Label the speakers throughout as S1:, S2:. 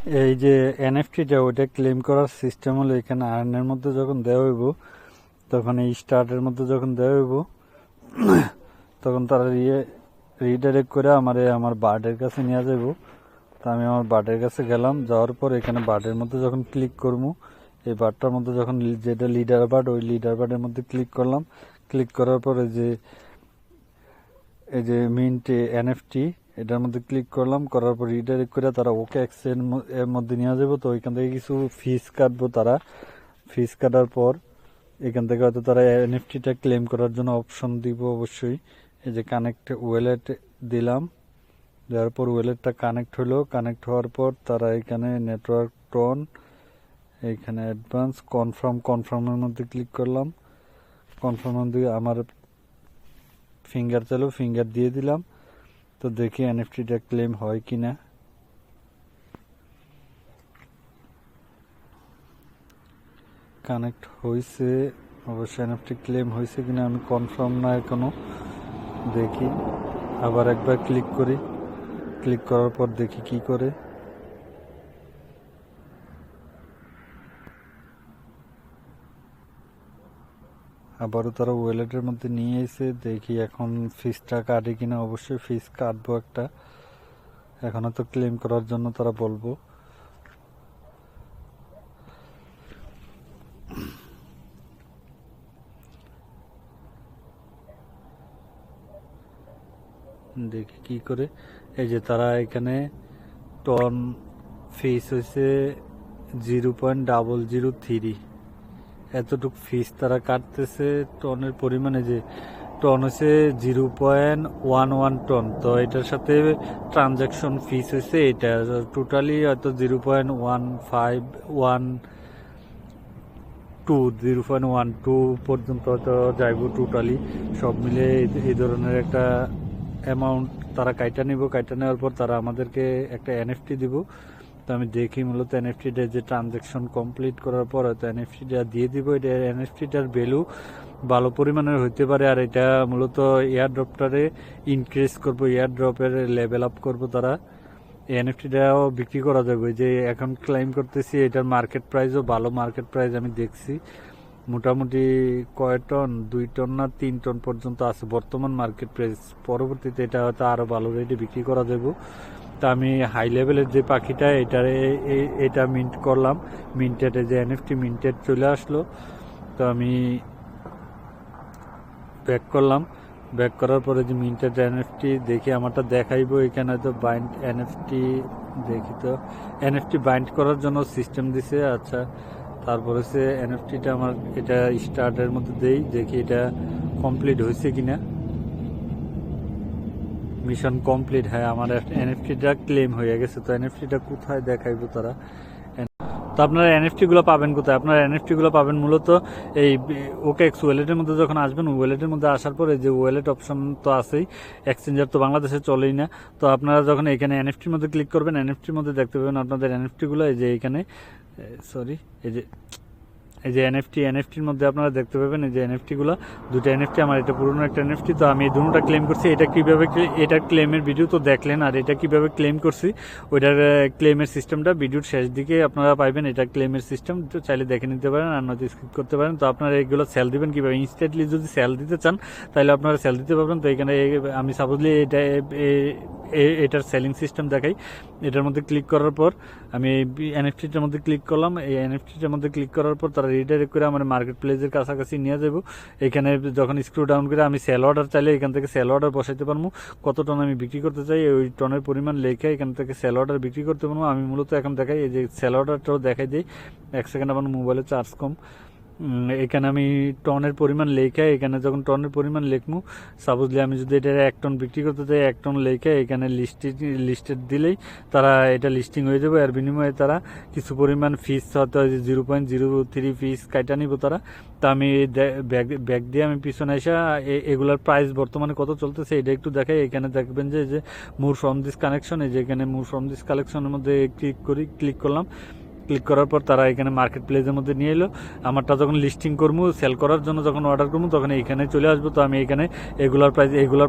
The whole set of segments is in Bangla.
S1: এই যে এনএফটিটা ওইটা ক্লেম করার সিস্টেম হলো এখানে আর্নের মধ্যে যখন দেওয়া হইব তখন এই স্টার্টের মধ্যে যখন দেওয়া হইব তখন তারা রিডাইরেক্ট করে আমার বার্ডের কাছে নিয়ে যাব। তো আমি আমার বার্ডের কাছে গেলাম, যাওয়ার পর এখানে বার্ডের মধ্যে যখন ক্লিক করবো, এই বার্ডটার মধ্যে যখন যেটা লিডার বার্ড, ওই লিডার বার্ডের মধ্যে ক্লিক করলাম। ক্লিক করার পর এই যে মিন্ট এনএফটি এটার মধ্যে ক্লিক করলাম, করার পর রিডাইরেক্ট করে তারা ওকে এক্সের এর মধ্যে নিয়ে যাবো। তো ওইখান থেকে কিছু ফিস কাটবো তারা। ফিস কাটার পর এখান থেকে হয়তো তারা এনএফটিটা ক্লেম করার জন্য অপশন দিব অবশ্যই। এই যে কানেক্ট ওয়ালেট দিলাম, দেওয়ার পর ওয়ালেটটা কানেক্ট হলো। কানেক্ট হওয়ার পর তারা এখানে নেটওয়ার্ক টোন, এইখানে অ্যাডভান্স কনফার্মের মধ্যে ক্লিক করলাম। কনফার্মের মধ্যে আমার ফিঙ্গার চালু, ফিঙ্গার দিয়ে দিলাম। তো দেখি এনএফটিটা ক্লেম হয় কিনা। কানেক্ট হয়েছে, অবশ্যই এনএফটি ক্লেম হয়েছে কিনা আমি কনফার্ম না এখনো, দেখি। আবার একবার ক্লিক করি, ক্লিক করার পর দেখি কি করে। আবারও তারা ওয়ালেটের মধ্যে নিয়ে এসে দেখি এখন ফিসটা কাটে কিনা। অবশ্যই ফিস কাটবো একটা, এখনো তো ক্লেম করার জন্য তারা বলবো। দেখি কি করে। এই যে তারা এখানে টন ফিস হয়েছে 0.003, এতটুক ফিস তারা কাটতেছে। টনের পরিমাণে যে টন হচ্ছে 0.11 টন। তো এটার সাথে ট্রানজাকশন ফিস হয়েছে এটা টোটালি হয়তো 0.12 পর্যন্ত হয়তো যাইব টোটালি। সব মিলে এই ধরনের একটা অ্যামাউন্ট তারা কাইটা নিব। কাইটা নেওয়ার পর তারা আমাদেরকে একটা এনএফটি দিব। তো আমি দেখি মূলত এনএফটিটা যে ট্রানজ্যাকশন কমপ্লিট করার পর হয়তো এনএফটিটা দিয়ে দিব। এটা এনএফটিটার ভ্যালু ভালো পরিমাণের হইতে পারে, আর এটা মূলত এয়ার ড্রপটারে ইনক্রিজ করবো, এয়ার ড্রপের লেভেল আপ করবো তারা। এই এনএফটিটাও বিক্রি করা যাবে। যে এখন ক্লাইম করতেছি এটার মার্কেট প্রাইসও ভালো মার্কেট প্রাইস আমি দেখছি। মোটামুটি কয় টন, 2 টন না 3 টন পর্যন্ত আছে বর্তমান মার্কেট প্রাইস। পরবর্তীতে এটা হয়তো আরও ভালো রেটে বিক্রি করা যাবে। তা আমি হাই লেভেলের যে পাখিটা এটা মিন্ট করলাম। মিন্টেডে যে এনএফটি মিন্টেড চলে আসলো। তো আমি ব্যাক করলাম, ব্যাক করার পরে যে মিন্টেড এনএফটি দেখি আমারটা দেখাইবো। এখানে হয়তো বাইন্ড এনএফটি, দেখি তো এনএফটি বাইন্ড করার জন্য সিস্টেম দিছে। আচ্ছা, তারপরে সে এনএফটিটা আমার এটা স্টার্টের মধ্যে দেই, দেখি এটা কমপ্লিট হয়েছে কিনা। মিশন কমপ্লিট, হ্যাঁ আমার এনএফটিটা ক্লেম হয়ে গেছে। তো এনএফটিটা কোথায় দেখাইবো তারা? তো আপনারা এনএফটিগুলো পাবেন কোথায়? আপনারা এনএফটিগুলো পাবেন মূলত এই ওকেএক্স ওয়ালেটের মধ্যে যখন আসবেন। ওয়ালেটের মধ্যে আসার পরে যে ওয়ালেট অপশন তো আছেই, এক্সচেঞ্জার তো বাংলাদেশে চলেই না। তো আপনারা যখন এখানে এনএফটির মধ্যে ক্লিক করবেন, এনএফটির মধ্যে দেখতে পাবেন আপনাদের এনএফটিগুলো। এই যে এখানে সরি, এই যে এনএফটির মধ্যে আপনারা দেখতে পাবেন এই যে এনএফটিগুলো, দুটো এনএফটি। আমার এটা পুরনো একটা এনএফটি। তো আমি এই দুটোটা ক্লেম করছি। এটা কিভাবে, এটার ক্লেমের ভিডিও তো দেখলেন, আর এটা কিভাবে ক্লেম করছি ওইটার ক্লেমের সিস্টেমটা ভিডিওর শেষ দিকে আপনারা পাইবেন। এটা ক্লেমের সিস্টেম তো চাইলে দেখে নিতে পারেন, আর নয়তো স্কিপ করতে পারেন। তো আপনারা এগুলো সেল দিবেন কিভাবে, ইনস্ট্যান্টলি যদি সেল দিতে চান তাহলে আপনারা সেল দিতে পারবেন। তো এখানে আমি সাপোজলি এটার সেলিং সিস্টেম দেখাই। এটার মধ্যে ক্লিক করার পর আমি এনএফটিটার মধ্যে ক্লিক করলাম। এই এনএফটিটার মধ্যে ক্লিক করার পর তারা রিডাইরেক্ট করে আমার মার্কেট প্লেসের কাছাকাছি নিয়ে যাব। এখানে যখন স্ক্রু ডাউন করে আমি সেল অর্ডার চাইলে এখান থেকে সেল অর্ডার বসাইতে পারবো। কত টন আমি বিক্রি করতে চাই ওই টনের পরিমাণ লেখা এখান থেকে সেল অর্ডার বিক্রি করতে পারবো। আমি মূলত এখন দেখাই এই যে সেল অর্ডারটাও দেখাই দিই। 1 সেকেন্ড আমার মোবাইলে চার্জ কম। এখানে আমি টনের পরিমাণ লেখা, এখানে যখন টনের পরিমাণ লিখবো, সাপোজলি আমি যদি এটা 1 টন বিক্রি করতে চাই, 1 টন লেখা এখানে লিস্টেড দিলেই তারা এটা লিস্টিং হয়ে যাবে। এর বিনিময়ে তারা কিছু পরিমাণ ফিস হয়তো 0.03 ফিস কাটা নিব তারা। তা আমি ব্যাগ দিয়ে আমি পিছনে এসে এগুলার প্রাইস বর্তমানে কত চলতেছে এটা একটু দেখাই। এখানে দেখবেন যে মুভ ফ্রম দিস কানেকশন, এই যে এখানে মুভ ফ্রম দিস কালেকশনের মধ্যে ক্লিক করলাম। ক্লিক করার পর তারা এখানে মার্কেট প্লেসের মধ্যে নিয়ে এলো। আমারটা যখন লিস্টিং করবো, সেল করার জন্য যখন অর্ডার করবো, তখন এইখানে চলে আসবো। তো আমি এখানে এগুলার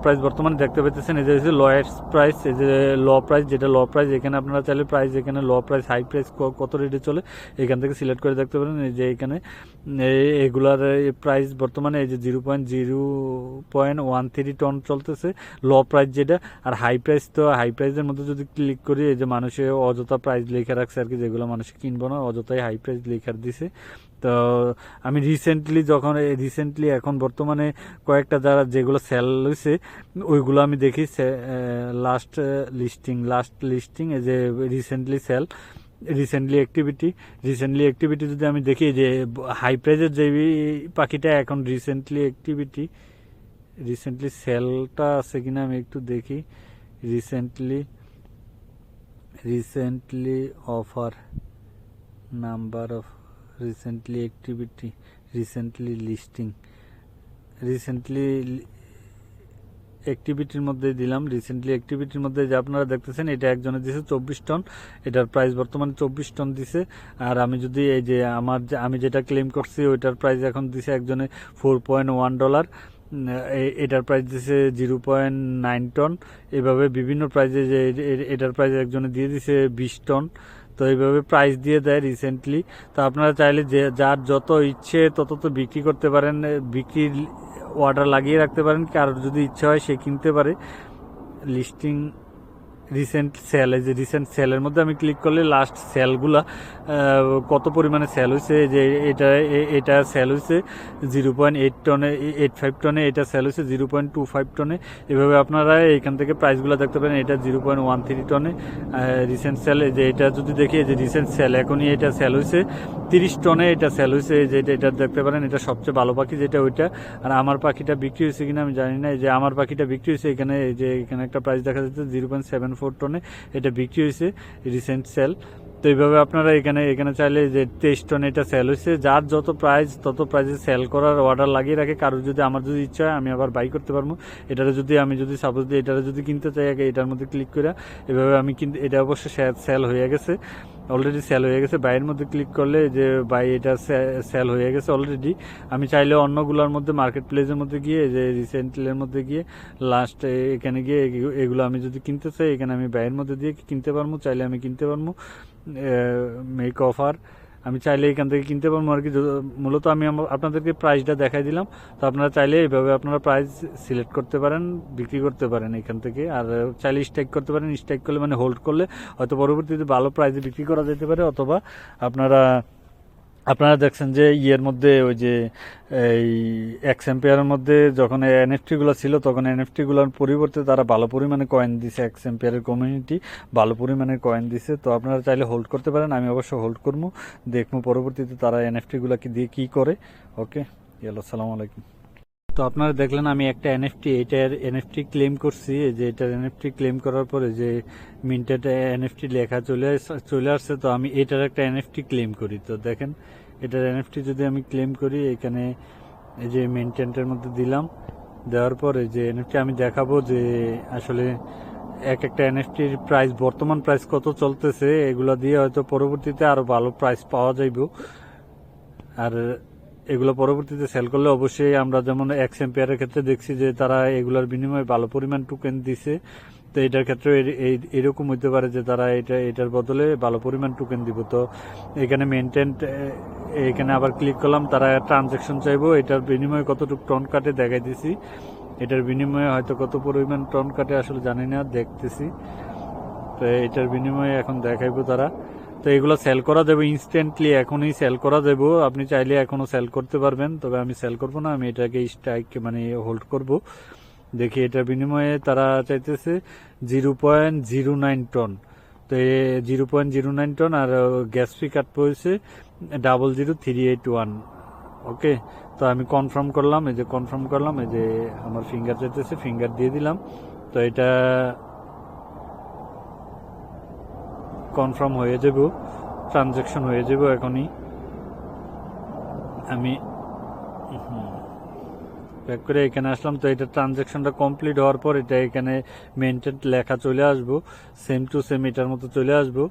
S1: প্রাইস বর্তমানে দেখতে পাচ্ছেন। এই যে লোয়েস্ট প্রাইস, এই যে ল প্রাইস, যেটা ল প্রাইস, এখানে আপনারা চাইলে প্রাইস, এখানে ল প্রাইস, হাই প্রাইস কত রেটে চলে এখান থেকে সিলেক্ট করে দেখতে পারেন। এই যে এখানে এগুলার প্রাইস বর্তমানে এই যে 0.0.13 টন চলতেছে ল প্রাইস যেটা। আর হাই প্রাইস, তো হাই প্রাইসের মধ্যে যদি ক্লিক করি, এই যে মানুষে অযথা প্রাইস লেখা রাখছে আর কি, যেগুলো মানুষ কিনবো না, অযথাই হাই প্রাইস লেখা দিছে। তো আমি রিসেন্টলি এখন বর্তমানে কয়েকটা যেগুলো সেল হয়েছে ওইগুলো আমি দেখি। লাস্ট লিস্টিং এই যে রিসেন্টলি অ্যাক্টিভিটি যদি আমি দেখি, যে হাই প্রাইজের যে পাখিটা এখন রিসেন্টলি সেলটা আছে কিনা আমি একটু দেখি। Recently offer, number of recently activity, recently অ্যাক্টিভিটির মধ্যে দিলাম। রিসেন্টলি অ্যাক্টিভিটির মধ্যে যে আপনারা দেখতেছেন, এটা একজনে দিছে 24 টন, এটার প্রাইস বর্তমানে 24 টন দিছে। আর আমি যদি এই যে আমি যেটা ক্লেম করছি ওইটার প্রাইস এখন দিছে একজনে $4.1, এটার প্রাইস দিছে 0.9 টন। এভাবে বিভিন্ন প্রাইজে, যে এটার প্রাইস একজনে দিয়ে দিছে 20 টন। তো এইভাবে প্রাইস দিয়ে দেয় রিসেন্টলি। তো আপনারা চাইলে যে যার যত ইচ্ছে তত তো বিক্রি করতে পারেন, বিক্রির অর্ডার লাগিয়ে রাখতে পারেন। কারোর যদি ইচ্ছা হয় সে কিনতে পারে। লিস্টিং রিসেন্ট সেল, এই যে রিসেন্ট সেলের মধ্যে আমি ক্লিক করলে লাস্ট সেলগুলা কত পরিমাণে সেল হয়েছে, যে এটা সেল হয়েছে 0.8 টনে, 85 টনে, এটা সেল হয়েছে 0.25 টনে। এভাবে আপনারা এইখান থেকে প্রাইসগুলো দেখতে পারেন। এটা 0.13 টনে রিসেন্ট সেল। যে এটা যদি দেখি, যে রিসেন্ট সেল এখনই এটা সেল হয়েছে 30 টনে, এটা সেল হয়েছে। যে এটা দেখতে পারেন, এটা সবচেয়ে ভালো পাখি যেটা ওইটা। আর আমার পাখিটা বিক্রি হয়েছে কিনা আমি জানি না। এই যে আমার পাখিটা বিক্রি হয়েছে এখানে, এই যে এখানে একটা প্রাইস দেখা যাচ্ছে 0.74 টনে, এটা বিক্রি হয়েছে রিসেন্ট সেল। তো এইভাবে আপনারা এখানে চাইলে যে 23 টনে এটা সেল হয়েছে। যার যত প্রাইস তত প্রাইসে সেল করার অর্ডার লাগিয়ে রাখে। কারোর যদি আমার যদি ইচ্ছা হয় আমি আবার বাই করতে পারবো। আমি যদি সাপোজ এটারে যদি কিনতে চাই, আগে এটার মধ্যে ক্লিক করে এভাবে আমি কিন্তু, এটা অবশ্য সেল হয়ে গেছে, অলরেডি সেল হয়ে গেছে। বাইয়ের মধ্যে ক্লিক করলে যে বাই, এটা সেল হয়ে গেছে অলরেডি। আমি চাইলে অন্যগুলোর মধ্যে মার্কেট প্লেসের মধ্যে গিয়ে, যে রিসেন্টলির মধ্যে গিয়ে লাস্ট এখানে গিয়ে এগুলো আমি যদি কিনতে চাই, এখানে আমি বাইয়ের মধ্যে দিয়ে কিনতে পারবো। চাইলে আমি কিনতে পারবো মেক অফার, আমি চাইলে এখান থেকে কিনতে পারবো আর কি। মূলত আমি আপনাদেরকে প্রাইসটা দেখাই দিলাম। তো আপনারা চাইলে এইভাবে আপনারা প্রাইস সিলেক্ট করতে পারেন, বিক্রি করতে পারেন এখান থেকে। আর চাইলে স্ট্রাইক করতে পারেন। স্ট্রাইক করলে মানে হোল্ড করলে হয়তো পরবর্তীতে ভালো প্রাইসে বিক্রি করা যেতে পারে। অথবা আপনারা দেখছেন যে ইয়ের মধ্যে, ওই যে এই এক্সএমপিয়ারের মধ্যে যখন এনএফটিগুলো ছিল, তখন এনএফটিগুলোর পরিবর্তে তারা ভালো পরিমাণে কয়েন দিছে। এক্সএমপিয়ারের কমিউনিটি ভালো পরিমাণে কয়েন দিছে। তো আপনারা চাইলে হোল্ড করতে পারেন। আমি অবশ্য হোল্ড করবো, দেখবো পরবর্তীতে তারা এনএফটিগুলো দিয়ে কী করে। ওকে, আসসালামু আলাইকুম। তো আপনারা দেখলেন আমি একটা এটার এনএফটি ক্লেম করছি। যে এটার এনএফটি ক্লেম করার পরে যে মিন্টেড এনএফটি লেখা চলে আসছে। তো আমি এটার একটা এনএফটি ক্লেম করি। তো দেখেন, এটার এনএফটি যদি আমি ক্লেম করি, এখানে এই যে মেনটেন্টের মধ্যে দিলাম, দেওয়ার পরে যে এনএফটি আমি দেখাবো যে আসলে একটা এনএফটির প্রাইস, বর্তমান প্রাইস কত চলতেছে, এগুলো দিয়ে হয়তো পরবর্তীতে আরো ভালো প্রাইস পাওয়া যাইব। আর এগুলো পরবর্তীতে সেল করলে অবশ্যই আমরা যেমন এক্সএমপিয়ারের ক্ষেত্রে দেখছি যে তারা এগুলোর বিনিময়ে ভালো পরিমাণ টোকেন দিছে। তো এটার ক্ষেত্রে এরকম হইতে পারে যে তারা এটার বদলে ভালো পরিমাণ টোকেন দিব। তো এখানে এখানে আবার ক্লিক করলাম, তারা ট্রানজ্যাকশন চাইবো, এটার বিনিময়ে কতটুকু টন কাটে দেখাই দিছি। এটার বিনিময়ে হয়তো কত পরিমাণ টন কাটে আসলে জানি না, দেখতেছি। তো এটার বিনিময়ে এখন দেখাইবো তারা। তো এগুলো সেল করা যাবে ইনস্ট্যান্টলি, এখনই সেল করা যাবে। আপনি চাইলে এখনো সেল করতে পারবেন, তবে আমি সেল করব না, আমি এটাকে স্ট্রাইক মানে হোল্ড করব। দেখি এটার বিনিময়ে তারা চাইতেছে 0.09 টন। তো 0.09 টন, আর গ্যাস ফি কাট পড়েছে 00381। ওকে, তো আমি কনফার্ম করলাম। এই যে কনফার্ম করলাম, এই যে আমার ফিঙ্গার চাইতেছে, ফিঙ্গার দিয়ে দিলাম। তো এটা কনফার্ম হয়ে যাব, ট্রানজ্যাকশন হয়ে যাব এখনই। আমি ব্যাক করে এখানে আসলাম। তো এটা ট্রানজ্যাকশনটা কমপ্লিট হওয়ার পর এটা এখানে মেনটেন লেখা চলে আসবো, সেম টু সেম এটার মতো চলে আসবো।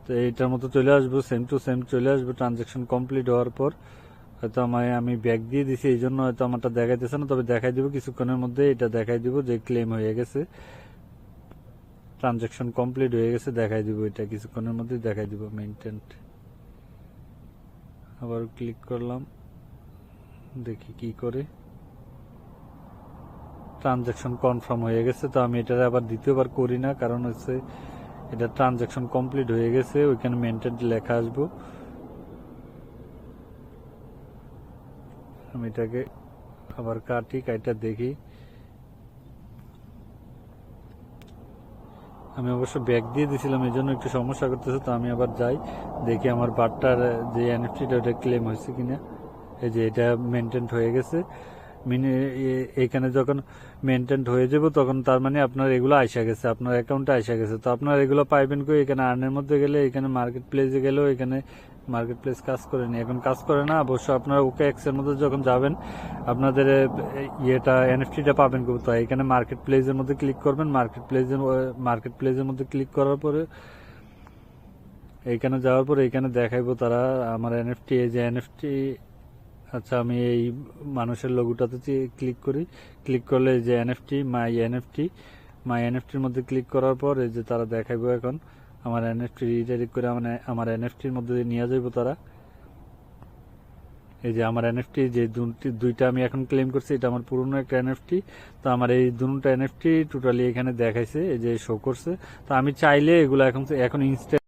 S1: তো এইটার মতো চলে আসবো, সেম টু সেম চলে আসবো। ট্রানজ্যাকশন কমপ্লিট হওয়ার পর হয়তো আমি ব্যাক দিয়ে দিছি, এই জন্য হয়তো আমারটা দেখাইতেছে না, তবে দেখাই দিব কিছুক্ষণের মধ্যে। এটা দেখাই দিব যে ক্লেম হয়ে গেছে, ট্রানজ্যাকশন কমপ্লিট হয়ে গেছে, দেখাই দিব। এটা কিছুক্ষণের মধ্যে দেখাই দিব। মেইনটেন্ট আবার ক্লিক করলাম, দেখি কি করে। ট্রানজ্যাকশন কনফার্ম হয়ে গেছে। তো আমি এটা আবার দ্বিতীয়বার করি না, কারণ হচ্ছে এটা ট্রানজ্যাকশন কমপ্লিট হয়ে গেছে, ওইখানে মেইনটেন্ট লেখা আসবো। আমি এটাকে আবার কাটি, কাইটা দেখি। আমি অবশ্য ব্যাক দিয়ে দিয়েছিলাম, এই জন্য একটু সমস্যা করতেছে। তো আমি আবার যাই, দেখি আমার বারটার যে এনএফটিটা ওটা ক্লেম হয়েছে কিনা। এই যে এটা মেনটেন্ট হয়ে গেছে। এখানে যখন মেনটেন্ট হয়ে যাব তখন তার মানে আপনার এগুলো আইসা গেছে, আপনার অ্যাকাউন্টে আইসা গেছে। তো আপনার এগুলো পাইবেন কই? এখানে আর্নের মধ্যে গেলে, এখানে মার্কেট প্লেসে গেলেও এখানে মার্কেট প্লেস কাজ করেনি, এখন কাজ করে না। অবশ্য আপনারা ওকে এক্সের মধ্যে যখন যাবেন আপনাদের ইয়েটা এনএফটিটা পাবেন কোথায়? এখানে মার্কেট প্লেসের মধ্যে ক্লিক করবেন। মার্কেট প্লেসের মধ্যে ক্লিক করার পরে এইখানে যাওয়ার পরে এইখানে দেখাইবো তারা আমার এনএফটি। এই যে এনএফটি, আচ্ছা আমি এই মানুষের লোগোটাতে ক্লিক করি। ক্লিক করলে এই যে মাই এনএফটির মধ্যে ক্লিক করার পর এই যে তারা দেখাইবো এখন আমার এনএফটি রিডাইরেক্ট করে আমার এনএফটির মধ্যে নিয়ে যাইবো তারা। এই যে আমার এনএফটি যে দুইটা আমি এখন ক্লেম করছি, এটা আমার পুরনো একটা এনএফটি। তো আমার এই দুটো এনএফটি টোটালি এখানে দেখাইছে, এই যে শো করছে। তো আমি চাইলে এগুলো এখন ইনস্ট্যান্ট